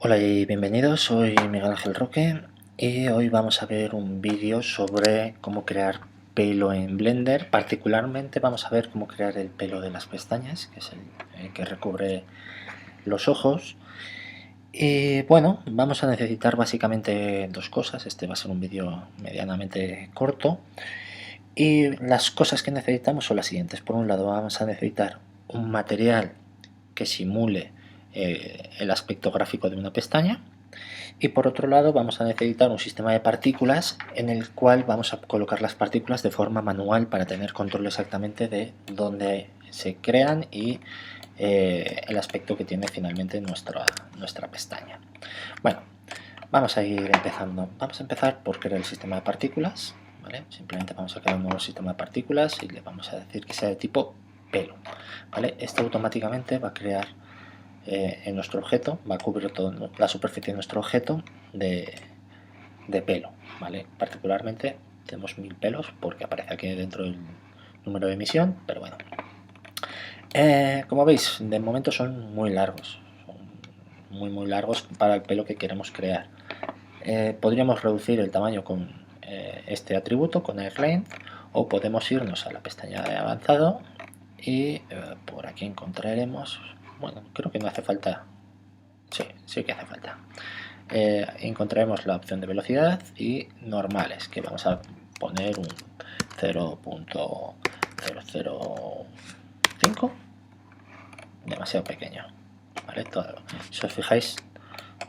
Hola y bienvenidos, soy Miguel Ángel Roque y hoy vamos a ver un vídeo sobre cómo crear pelo en Blender. Particularmente vamos a ver cómo crear el pelo de las pestañas, que es el que recubre los ojos. Y bueno, vamos a necesitar básicamente dos cosas. Este va a ser un vídeo medianamente corto y las cosas que necesitamos son las siguientes. Por un lado vamos a necesitar un material que simule el aspecto gráfico de una pestaña. Y por otro lado vamos a necesitar un sistema de partículas en el cual vamos a colocar las partículas de forma manual para tener control exactamente de dónde se crean y el aspecto que tiene finalmente nuestra pestaña. Bueno, vamos a ir empezando. Vamos a empezar por crear el sistema de partículas. ¿Vale? Simplemente vamos a crear un nuevo sistema de partículas y le vamos a decir que sea de tipo pelo. ¿Vale? Esto automáticamente va a crear en nuestro objeto, va a cubrir toda la superficie de nuestro objeto de pelo, ¿vale? Particularmente tenemos 1000 pelos porque aparece aquí dentro del número de emisión, pero bueno. Como veis, de momento son muy largos, son muy largos para el pelo que queremos crear. Podríamos reducir el tamaño con este atributo, con AirLength, o podemos irnos a la pestaña de avanzado y por aquí encontraremos, bueno, creo que no hace falta. Sí que hace falta. Encontraremos la opción de velocidad y normales, que vamos a poner un 0.005, demasiado pequeño. ¿Vale? Si os fijáis,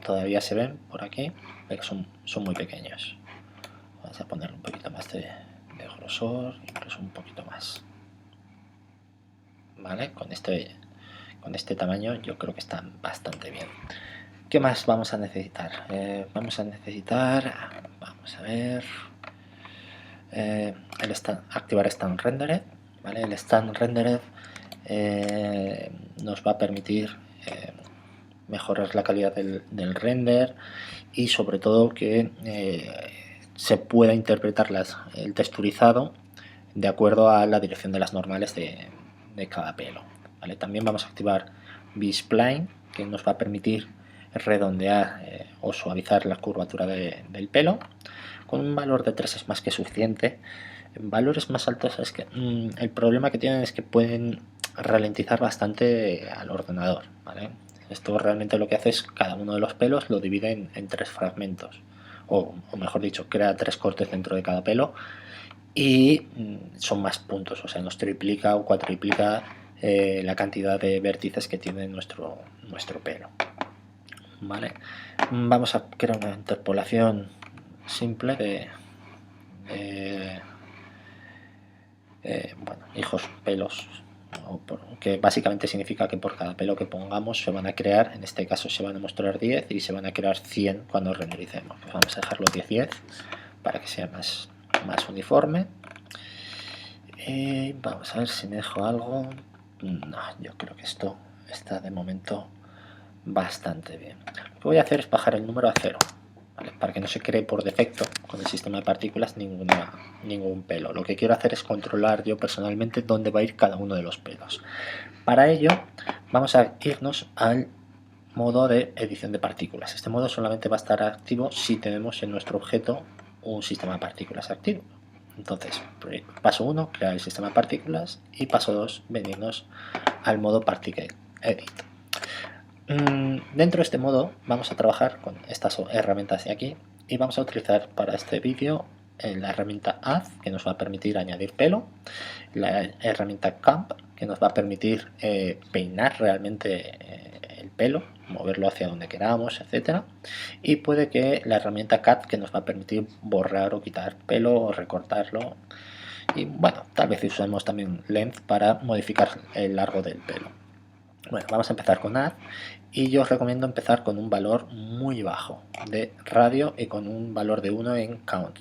todavía se ven por aquí, pero son muy pequeños. Vamos a poner un poquito más de grosor, incluso un poquito más. ¿Vale? Con este tamaño yo creo que están bastante bien. ¿Qué más vamos a necesitar? Vamos a ver, activar Stand Rendered. ¿Vale? El Stand Rendered nos va a permitir mejorar la calidad del render y sobre todo que se pueda interpretar el texturizado de acuerdo a la dirección de las normales de cada pelo. ¿Vale? También vamos a activar B-Spline, que nos va a permitir redondear o suavizar la curvatura del pelo. Con un valor de 3 es más que suficiente. En valores más altos es que el problema que tienen es que pueden ralentizar bastante al ordenador. ¿Vale? Esto realmente lo que hace es cada uno de los pelos lo divide en 3 fragmentos, o mejor dicho, crea 3 cortes dentro de cada pelo y son más puntos, o sea, nos triplica o cuatriplica la cantidad de vértices que tiene nuestro pelo. ¿Vale? Vamos a crear una interpolación simple de bueno, hijos pelos, que básicamente significa que por cada pelo que pongamos se van a crear, en este caso se van a mostrar 10 y se van a crear 100 cuando rendericemos. Pues vamos a dejarlo 10 para que sea más uniforme. Vamos a ver si me dejo algo. No, yo creo que esto está de momento bastante bien. Lo que voy a hacer es bajar el número a 0, ¿vale? Para que no se cree por defecto con el sistema de partículas ningún pelo. Lo que quiero hacer es controlar yo personalmente dónde va a ir cada uno de los pelos. Para ello vamos a irnos al modo de edición de partículas. Este modo solamente va a estar activo si tenemos en nuestro objeto un sistema de partículas activo. Entonces, paso 1, crear el sistema de partículas, y paso 2, venirnos al modo Particle Edit. Dentro de este modo vamos a trabajar con estas herramientas de aquí y vamos a utilizar para este vídeo la herramienta Add, que nos va a permitir añadir pelo, la herramienta Camp, que nos va a permitir peinar realmente el pelo, moverlo hacia donde queramos, etcétera, y puede que la herramienta Cut, que nos va a permitir borrar o quitar pelo o recortarlo, y bueno, tal vez usemos también Length para modificar el largo del pelo. Bueno, vamos a empezar con Add y yo os recomiendo empezar con un valor muy bajo de radio y con un valor de 1 en Count.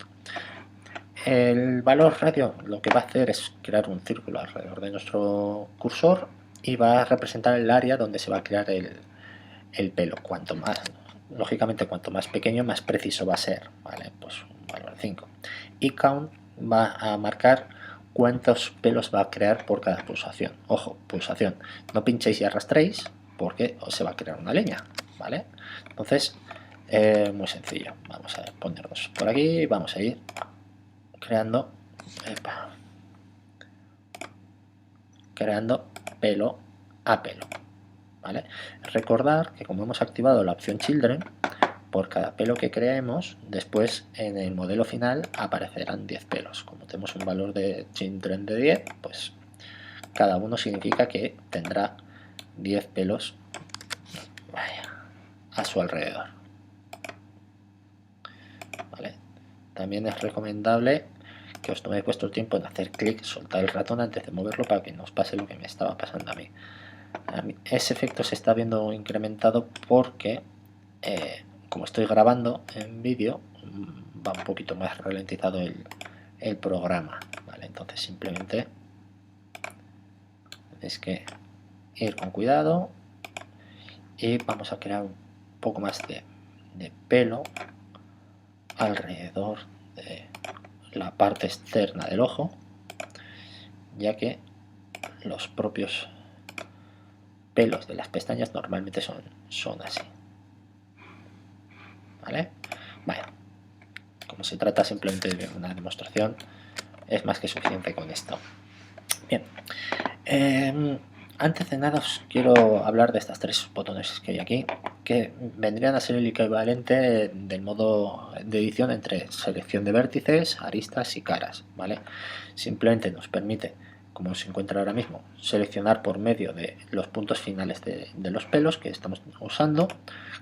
El valor radio lo que va a hacer es crear un círculo alrededor de nuestro cursor y va a representar el área donde se va a crear el pelo. Cuanto más, lógicamente, cuanto más pequeño, más preciso va a ser, ¿vale? Pues un valor de 5. Y Count va a marcar cuántos pelos va a crear por cada pulsación. Ojo, pulsación. No pinchéis y arrastréis porque os se va a crear una leña. ¿vale? Entonces, muy sencillo. Vamos a ponernos por aquí y vamos a ir creando, creando pelo a pelo, ¿vale? Recordar que como hemos activado la opción Children, por cada pelo que creemos, después en el modelo final aparecerán 10 pelos. Como tenemos un valor de Children de 10, pues cada uno significa que tendrá 10 pelos a su alrededor, ¿vale? También es recomendable que os toméis vuestro tiempo en hacer clic, soltar el ratón antes de moverlo para que no os pase lo que me estaba pasando a mí. Ese efecto se está viendo incrementado porque como estoy grabando en vídeo, va un poquito más ralentizado el programa, ¿vale? Entonces simplemente tenéis que ir con cuidado y vamos a crear un poco más de pelo alrededor de la parte externa del ojo, ya que los propios pelos de las pestañas normalmente son así, ¿vale? Bueno, como se trata simplemente de una demostración, es más que suficiente con esto. Bien, antes de nada os quiero hablar de estas tres botones que hay aquí, que vendrían a ser el equivalente del modo de edición entre selección de vértices, aristas y caras, ¿vale? Simplemente nos permite, como se encuentra ahora mismo, seleccionar por medio de los puntos finales de los pelos que estamos usando.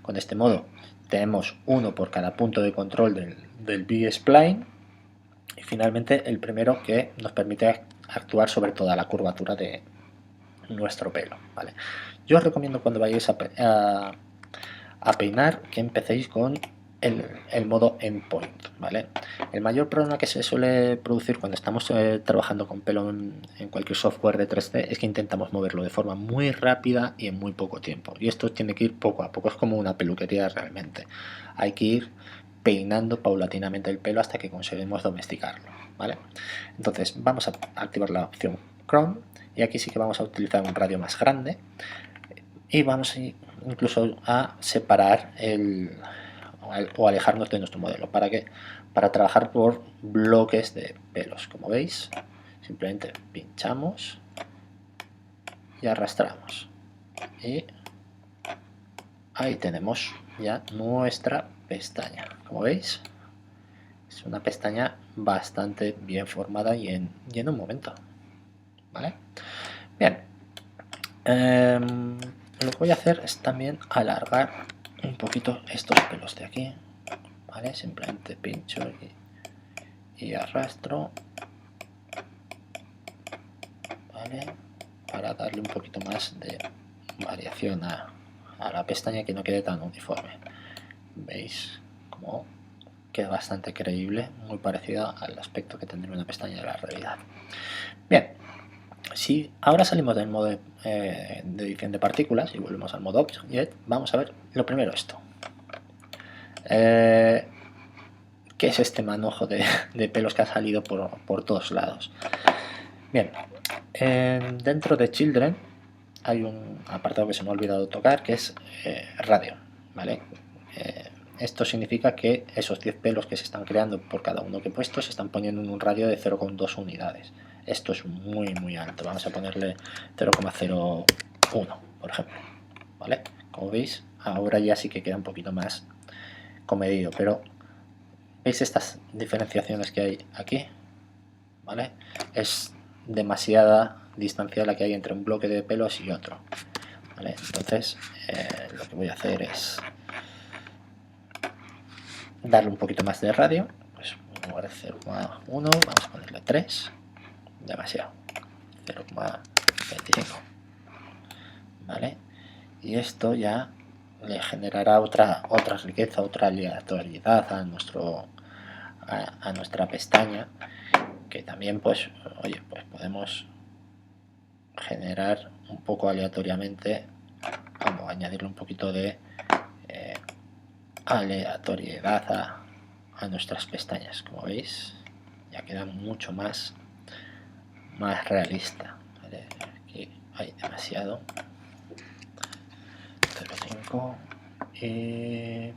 Con este modo tenemos uno por cada punto de control del B-spline, y finalmente el primero que nos permite actuar sobre toda la curvatura de nuestro pelo, ¿vale? Yo os recomiendo cuando vayáis a peinar que empecéis con el modo endpoint, ¿vale? El mayor problema que se suele producir cuando estamos trabajando con pelo en cualquier software de 3D es que intentamos moverlo de forma muy rápida y en muy poco tiempo, y esto tiene que ir poco a poco, es como una peluquería realmente. Hay que ir peinando paulatinamente el pelo hasta que conseguimos domesticarlo, ¿vale? Entonces vamos a activar la opción Chrome y aquí sí que vamos a utilizar un radio más grande y vamos incluso a separar o alejarnos de nuestro modelo. ¿Para qué? Para trabajar por bloques de pelos. Como veis, simplemente pinchamos y arrastramos y ahí tenemos ya nuestra pestaña. Como veis, es una pestaña bastante bien formada y en un momento, ¿vale? Bien, lo que voy a hacer es también alargar un poquito estos pelos de aquí, ¿vale? Simplemente pincho y arrastro, ¿vale? Para darle un poquito más de variación a la pestaña, que no quede tan uniforme. Veis como queda bastante creíble, muy parecida al aspecto que tendría una pestaña de la realidad. Bien, si ahora salimos del modo de edición de partículas y volvemos al modo Object, vamos a ver lo primero esto. ¿Qué es este manojo de pelos que ha salido por todos lados? Bien, dentro de Children hay un apartado que se me ha olvidado tocar, que es radio, ¿vale? Esto significa que esos 10 pelos que se están creando por cada uno que he puesto se están poniendo en un radio de 0,2 unidades. Esto es muy alto. Vamos a ponerle 0,01, por ejemplo, ¿vale? Como veis, ahora ya sí que queda un poquito más comedido, pero ¿veis estas diferenciaciones que hay aquí? ¿Vale? Es demasiada distancia la que hay entre un bloque de pelos y otro, ¿vale? Entonces lo que voy a hacer es darle un poquito más de radio, pues en lugar de 0,1 vamos a ponerle 3, demasiado, 0,25, ¿vale? Y esto ya le generará otra riqueza, otra aleatoriedad a nuestra pestaña, que también pues, oye, pues podemos generar un poco aleatoriamente, como añadirle un poquito de aleatoriedad a nuestras pestañas. Como veis, ya queda mucho más realista, ¿vale? Aquí hay demasiado, 0,5, Ahí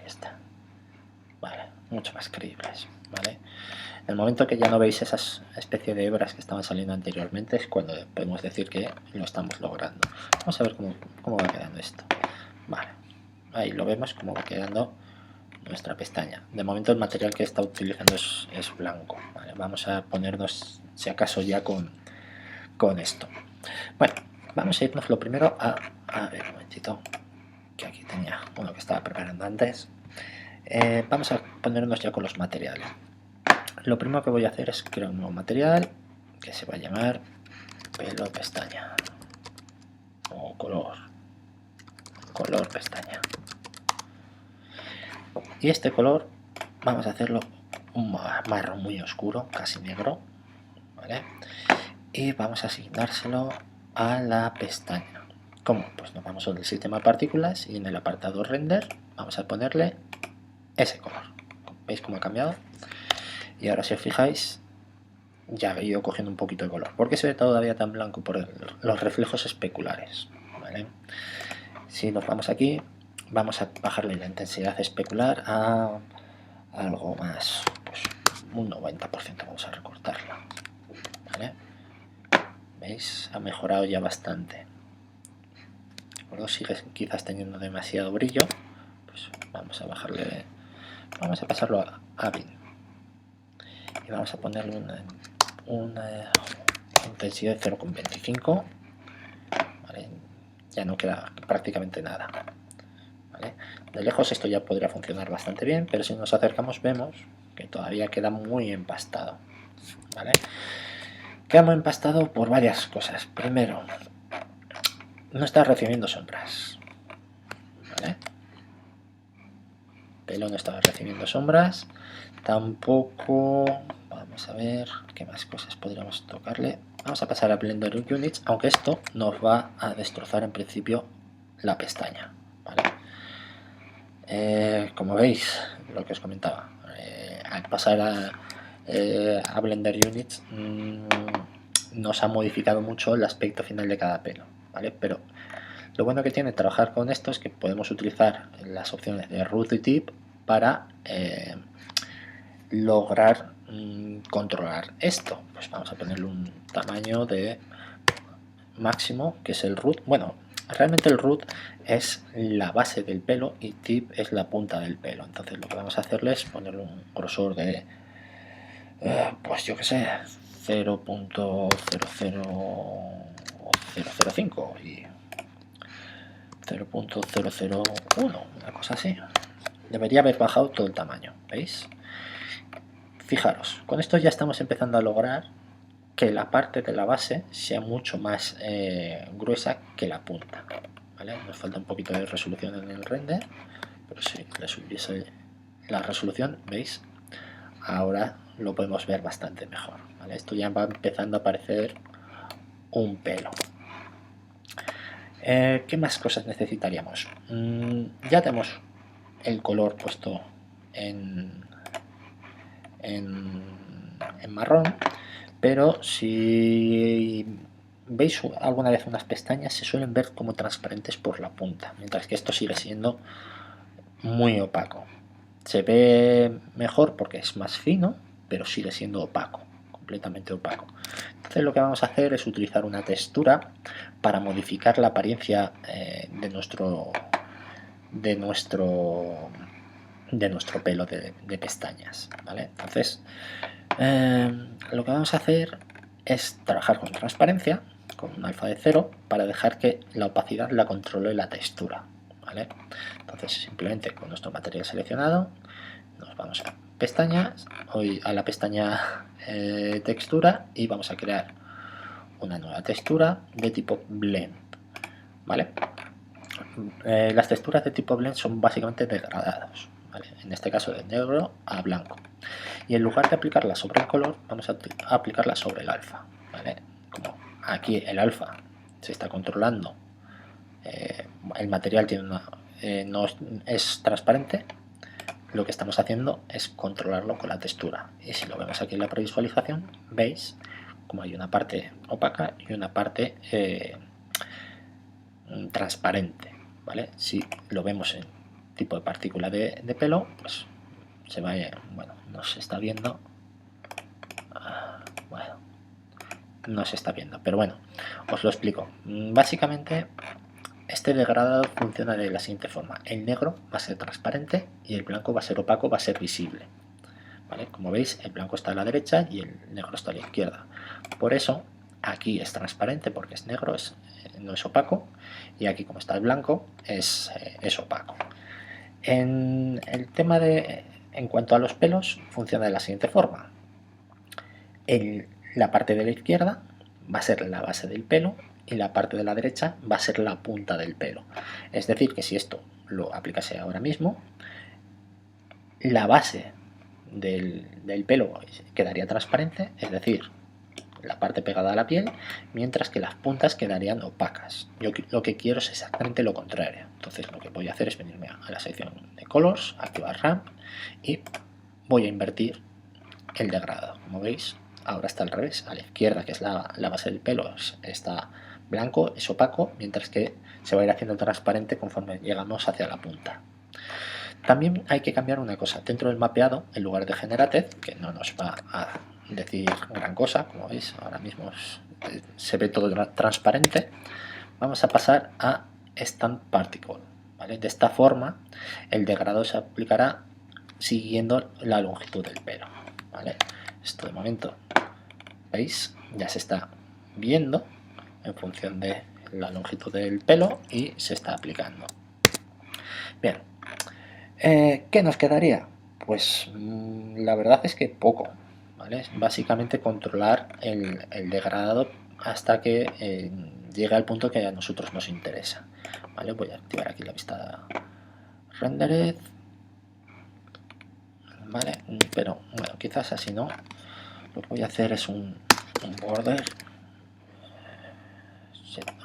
está. Vale, mucho más creíbles, ¿vale? En el momento que ya no veis esas especie de hebras que estaban saliendo anteriormente es cuando podemos decir que lo estamos logrando. Vamos a ver cómo va quedando esto. Vale, ahí lo vemos cómo va quedando nuestra pestaña. De momento el material que está utilizando es blanco, ¿vale? Vamos a ponernos si acaso ya con esto. Bueno, vamos a irnos lo primero a ver un momentito, que aquí tenía uno que estaba preparando antes. Vamos a ponernos ya con los materiales. Lo primero que voy a hacer es crear un nuevo material que se va a llamar pelo pestaña o color pestaña. Y este color vamos a hacerlo un marrón muy oscuro, casi negro, ¿vale? Y vamos a asignárselo a la pestaña. ¿Cómo? Pues nos vamos al sistema de partículas y en el apartado render vamos a ponerle ese color. ¿Veis cómo ha cambiado? Y ahora si os fijáis ya he ido cogiendo un poquito de color. ¿Por qué se ve todavía tan blanco? Por los reflejos especulares, ¿vale? Si nos vamos aquí, vamos a bajarle la intensidad especular a algo más, pues un 90%, vamos a recortarla, ¿vale? ¿Veis? Ha mejorado ya bastante. Luego sigue quizás teniendo demasiado brillo, pues vamos a bajarle, vamos a pasarlo a bin y vamos a ponerle una intensidad de 0,25, ¿vale? Ya no queda prácticamente nada, ¿vale? De lejos esto ya podría funcionar bastante bien, pero si nos acercamos vemos que todavía queda muy empastado, ¿vale? Queda muy empastado por varias cosas. Primero, no está recibiendo sombras, ¿vale? El pelo no estaba recibiendo sombras, tampoco. Vamos a ver qué más cosas podríamos tocarle. Vamos a pasar a Blender Units, aunque esto nos va a destrozar en principio la pestaña, ¿vale? Como veis, lo que os comentaba, al pasar a Blender Units nos ha modificado mucho el aspecto final de cada pelo, ¿vale? Pero lo bueno que tiene trabajar con esto es que podemos utilizar las opciones de Root y Tip para lograr controlar esto. Pues vamos a ponerle un tamaño de máximo, que es el root. Bueno, realmente el root es la base del pelo y tip es la punta del pelo. Entonces lo que vamos a hacerle es ponerle un grosor de pues yo que sé, 0.00005 y 0.001, una cosa así. Debería haber bajado todo el tamaño, ¿veis? Fijaros, con esto ya estamos empezando a lograr que la parte de la base sea mucho más gruesa que la punta, ¿vale? Nos falta un poquito de resolución en el render, pero si le subiese la resolución, ¿veis? Ahora lo podemos ver bastante mejor, ¿vale? Esto ya va empezando a aparecer un pelo. ¿Qué más cosas necesitaríamos? Ya tenemos el color puesto en marrón, pero si veis alguna vez unas pestañas se suelen ver como transparentes por la punta, mientras que esto sigue siendo muy opaco. Se ve mejor porque es más fino, pero sigue siendo opaco, completamente opaco. Entonces lo que vamos a hacer es utilizar una textura para modificar la apariencia de nuestro pelo de pestañas, ¿vale? Entonces lo que vamos a hacer es trabajar con transparencia, con un alfa de 0, para dejar que la opacidad la controle la textura, ¿vale? Entonces simplemente con nuestro material seleccionado nos vamos a pestañas, hoy a la pestaña textura, y vamos a crear una nueva textura de tipo blend, ¿vale? Las texturas de tipo blend son básicamente degradados, ¿vale? En este caso de negro a blanco, y en lugar de aplicarla sobre el color vamos a aplicarla sobre el alfa, ¿vale? Como aquí el alfa se está controlando, el material tiene no es transparente, lo que estamos haciendo es controlarlo con la textura, y si lo vemos aquí en la previsualización veis como hay una parte opaca y una parte transparente, ¿vale? Si lo vemos en tipo de partícula de pelo, pues se va, bueno, no se está viendo, bueno, no se está viendo, pero bueno, os lo explico. Básicamente, este degradado funciona de la siguiente forma: el negro va a ser transparente y el blanco va a ser opaco, va a ser visible, ¿vale? Como veis, el blanco está a la derecha y el negro está a la izquierda. Por eso aquí es transparente porque es negro, no es opaco, y aquí, como está el blanco, es opaco. En el tema en cuanto a los pelos, funciona de la siguiente forma: la parte de la izquierda va a ser la base del pelo y la parte de la derecha va a ser la punta del pelo. Es decir, que si esto lo aplicase ahora mismo, la base del pelo quedaría transparente, es decir, la parte pegada a la piel, mientras que las puntas quedarían opacas. Yo lo que quiero es exactamente lo contrario. Entonces lo que voy a hacer es venirme a la sección de Colors, activar Ramp y voy a invertir el degradado. Como veis, ahora está al revés. A la izquierda, que es la base del pelo, está blanco, es opaco, mientras que se va a ir haciendo transparente conforme llegamos hacia la punta. También hay que cambiar una cosa. Dentro del mapeado, en lugar de Generated, que no nos va a decir gran cosa, como veis, ahora mismo se ve todo transparente, vamos a pasar a Stand Particle, ¿vale? De esta forma, el degradado se aplicará siguiendo la longitud del pelo, ¿vale? Esto de momento, ¿veis? Ya se está viendo en función de la longitud del pelo y se está aplicando. Bien, ¿qué nos quedaría? Pues la verdad es que poco, ¿vale? Básicamente controlar el degradado hasta que llegue al punto que a nosotros nos interesa, ¿vale? Voy a activar aquí la vista rendered, ¿vale? Pero bueno, quizás así no. Lo que voy a hacer es un border,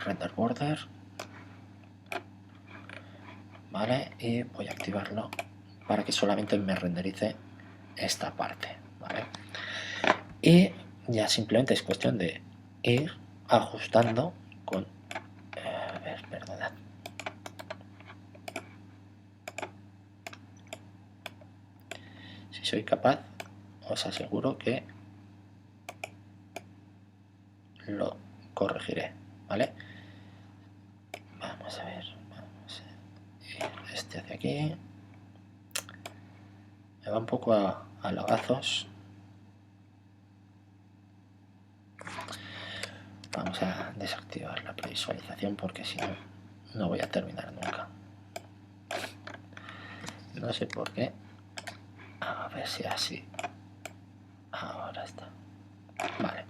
render border, ¿vale? Y voy a activarlo para que solamente me renderice esta parte, ¿vale? Y ya simplemente es cuestión de ir ajustando con... a ver, perdonad. Si soy capaz, os aseguro que lo corregiré, ¿vale? Vamos a ver, vamos a ir este hacia aquí. Me va un poco a lagazos. Vamos a desactivar la previsualización porque si no, no voy a terminar nunca. No sé por qué. A ver si así. Ahora está. Vale.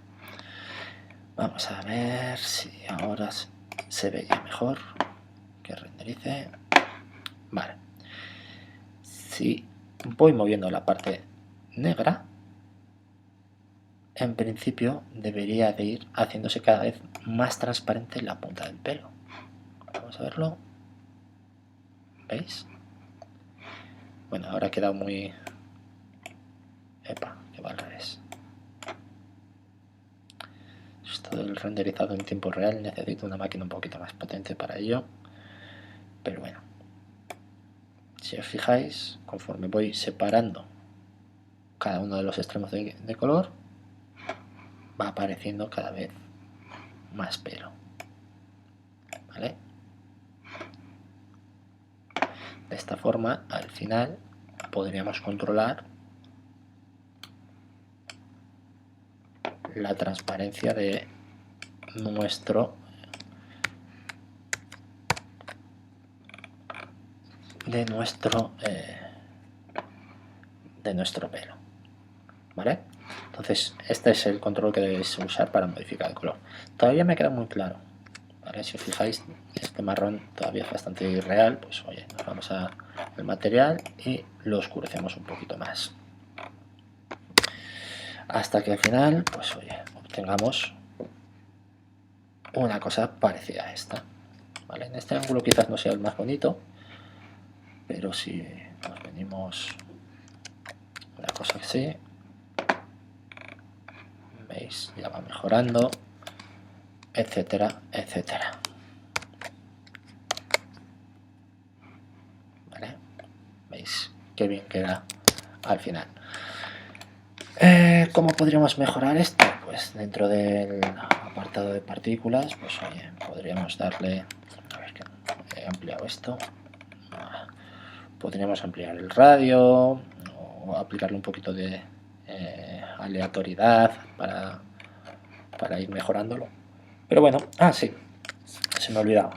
Vamos a ver si ahora se ve ya mejor. Que renderice. Vale. Si voy moviendo la parte negra, en principio debería de ir haciéndose cada vez más transparente la punta del pelo. Vamos a verlo. ¿Veis? Bueno, ahora ha quedado muy... Epa, que va al revés. Esto del renderizado en tiempo real necesito una máquina un poquito más potente para ello. Pero bueno. Si os fijáis, conforme voy separando cada uno de los extremos de color, va apareciendo cada vez más pelo, ¿vale? De esta forma, al final, podríamos controlar la transparencia de nuestro pelo, ¿vale? Entonces, este es el control que debéis usar para modificar el color. Todavía me queda muy claro, ¿vale? Si os fijáis, este marrón todavía es bastante irreal. Pues oye, nos vamos al material y lo oscurecemos un poquito más, hasta que al final, pues oye, obtengamos una cosa parecida a esta, ¿vale? En este ángulo quizás no sea el más bonito, pero si nos venimos una cosa así, ¿Veis? Ya va mejorando, etcétera, etcétera. ¿Vale? ¿Veis? Qué bien queda al final. ¿Cómo podríamos mejorar esto? Pues dentro del apartado de partículas, pues oye, podríamos darle... A ver, que he ampliado esto. Podríamos ampliar el radio o aplicarle un poquito de aleatoriedad para ir mejorándolo. Pero bueno, sí, se me ha olvidado.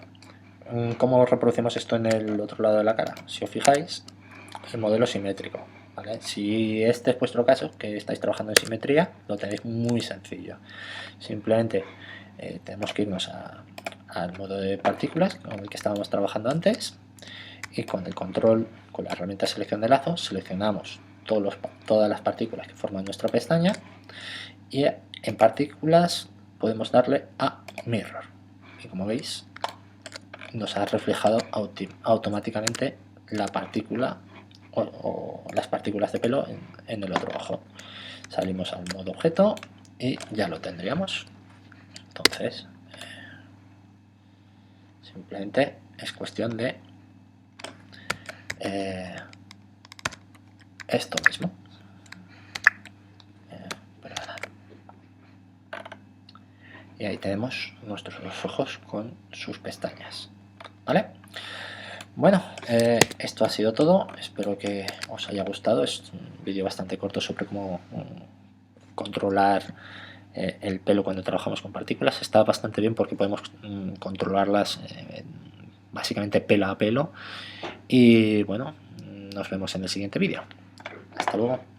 ¿Cómo reproducimos esto en el otro lado de la cara? Si os fijáis, el modelo simétrico, ¿vale? Si este es vuestro caso, que estáis trabajando en simetría, lo tenéis muy sencillo. Simplemente tenemos que irnos al modo de partículas con el que estábamos trabajando antes, y con el control, con la herramienta selección de lazo, seleccionamos todas las partículas que forman nuestra pestaña, y en partículas podemos darle a mirror, y como veis nos ha reflejado automáticamente la partícula o las partículas de pelo en el otro ojo. Salimos al modo objeto y ya lo tendríamos. Entonces simplemente es cuestión de esto mismo. Y ahí tenemos nuestros dos ojos con sus pestañas, ¿vale? Bueno, esto ha sido todo. Espero que os haya gustado. Es un vídeo bastante corto sobre cómo controlar el pelo cuando trabajamos con partículas. Está bastante bien porque podemos controlarlas básicamente pelo a pelo. Y bueno, nos vemos en el siguiente vídeo. Hasta luego.